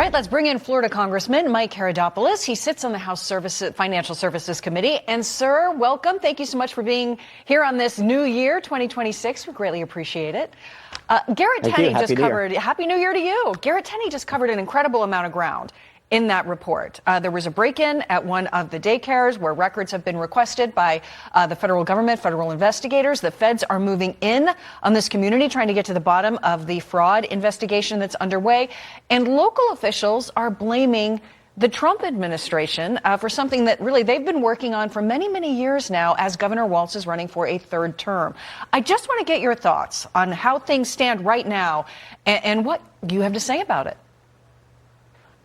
right, let's bring in Florida Congressman Mike Haridopolos. He sits on the House Financial Services Committee. And, sir, welcome. Thank you so much for being here on this new year, 2026. We greatly appreciate it. Garrett Tenney just covered. Happy New Year to you. Garrett Tenney just covered an incredible amount of ground in that report. There was a break-in at one of the daycares where records have been requested by the federal government, federal investigators. The feds are moving in on this community, trying to get to the bottom of the fraud investigation that's underway. And local officials are blaming the Trump administration for something that really they've been working on for many, many years now as Governor Walz is running for a third term. I just want to get your thoughts on how things stand right now and what you have to say about it.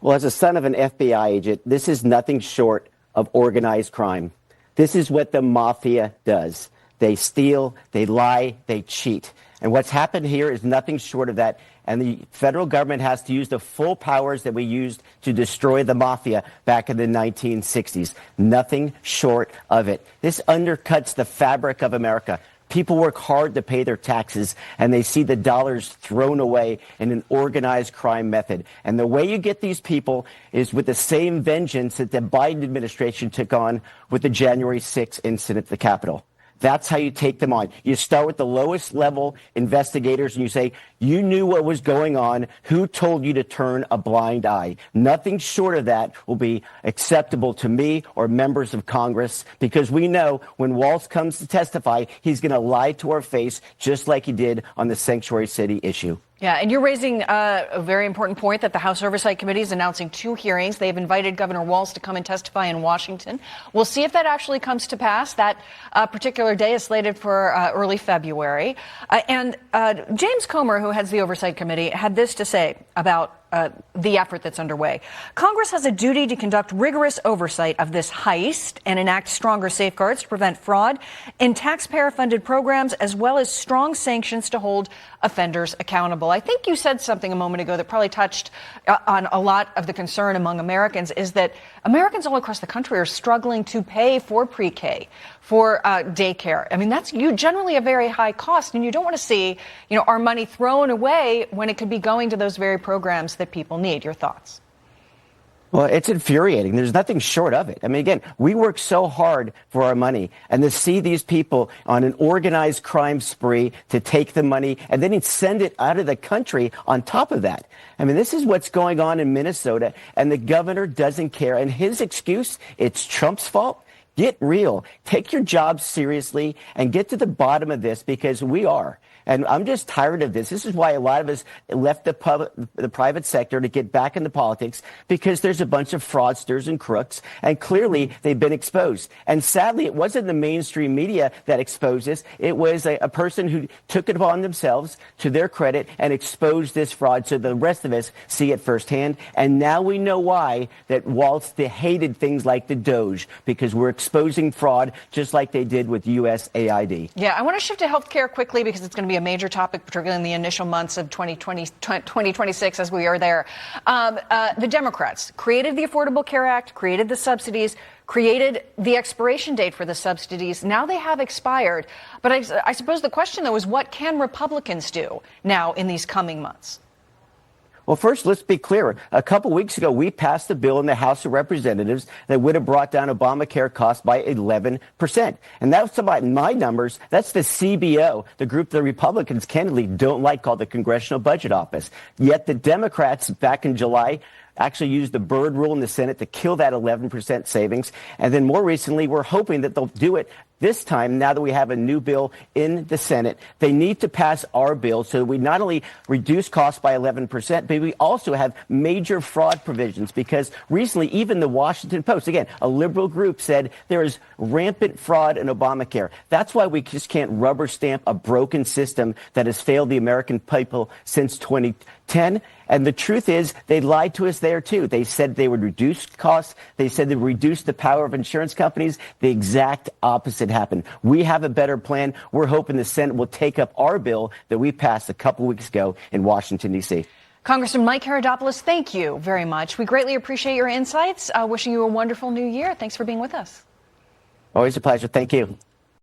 Well, as a son of an FBI agent, this is nothing short of organized crime. This is what the mafia does. They steal, they lie, they cheat. And what's happened here is nothing short of that. And the federal government has to use the full powers that we used to destroy the mafia back in the 1960s. Nothing short of it. This undercuts the fabric of America. People work hard to pay their taxes, and they see the dollars thrown away in an organized crime method. And the way you get these people is with the same vengeance that the Biden administration took on with the January 6th incident at the Capitol. That's how you take them on. You start with the lowest level investigators and you say, you knew what was going on. Who told you to turn a blind eye? Nothing short of that will be acceptable to me or members of Congress, because we know when Walz comes to testify, he's going to lie to our face just like he did on the sanctuary city issue. Yeah, and you're raising a very important point that the House Oversight Committee is announcing 2 hearings. They've invited Governor Walz to come and testify in Washington. We'll see if that actually comes to pass. That particular day is slated for early February. And James Comer, who heads the Oversight Committee, had this to say about the effort that's underway. Congress has a duty to conduct rigorous oversight of this heist and enact stronger safeguards to prevent fraud in taxpayer-funded programs, as well as strong sanctions to hold offenders accountable. I think you said something a moment ago that probably touched on a lot of the concern among Americans, is that Americans all across the country are struggling to pay for pre-K, for daycare. I mean, that's generally a very high cost, and you don't want to see, our money thrown away when it could be going to those very programs that people need. Your thoughts? Well, it's infuriating. There's nothing short of it. I mean, again, we work so hard for our money, and to see these people on an organized crime spree to take the money and then send it out of the country on top of that. I mean, this is what's going on in Minnesota, and the governor doesn't care. And his excuse, it's Trump's fault. Get real. Take your job seriously and get to the bottom of this, because we are. And I'm just tired of this. This is why a lot of us left the private sector to get back into politics, because there's a bunch of fraudsters and crooks, and clearly they've been exposed. And sadly, it wasn't the mainstream media that exposed this. It was a person who took it upon themselves, to their credit, and exposed this fraud so the rest of us see it firsthand. And now we know why that Walz hated things like the Doge, because we're exposing fraud just like they did with USAID. Yeah, I want to shift to health care quickly, because it's going to be a major topic, particularly in the initial months of 2026 as we are there. The Democrats created the Affordable Care Act, created the subsidies, created the expiration date for the subsidies. Now they have expired. But I suppose the question, though, is what can Republicans do now in these coming months? Well, first, let's be clear. A couple weeks ago, we passed a bill in the House of Representatives that would have brought down Obamacare costs by 11%. And that's about my numbers. That's the CBO, the group the Republicans candidly don't like, called the Congressional Budget Office. Yet the Democrats back in July actually used the Byrd rule in the Senate to kill that 11% savings. And then more recently, we're hoping that they'll do it this time, now that we have a new bill in the Senate. They need to pass our bill so that we not only reduce costs by 11%, but we also have major fraud provisions, because recently even the Washington Post, again, a liberal group, said there is rampant fraud in Obamacare. That's why we just can't rubber stamp a broken system that has failed the American people since 2010. And the truth is, they lied to us there, too. They said they would reduce costs. They said they would reduce the power of insurance companies. The exact opposite happened. We have a better plan. We're hoping the Senate will take up our bill that we passed a couple weeks ago in Washington, D.C. Congressman Mike Haridopolos, thank you very much. We greatly appreciate your insights. Wishing you a wonderful new year. Thanks for being with us. Always a pleasure. Thank you.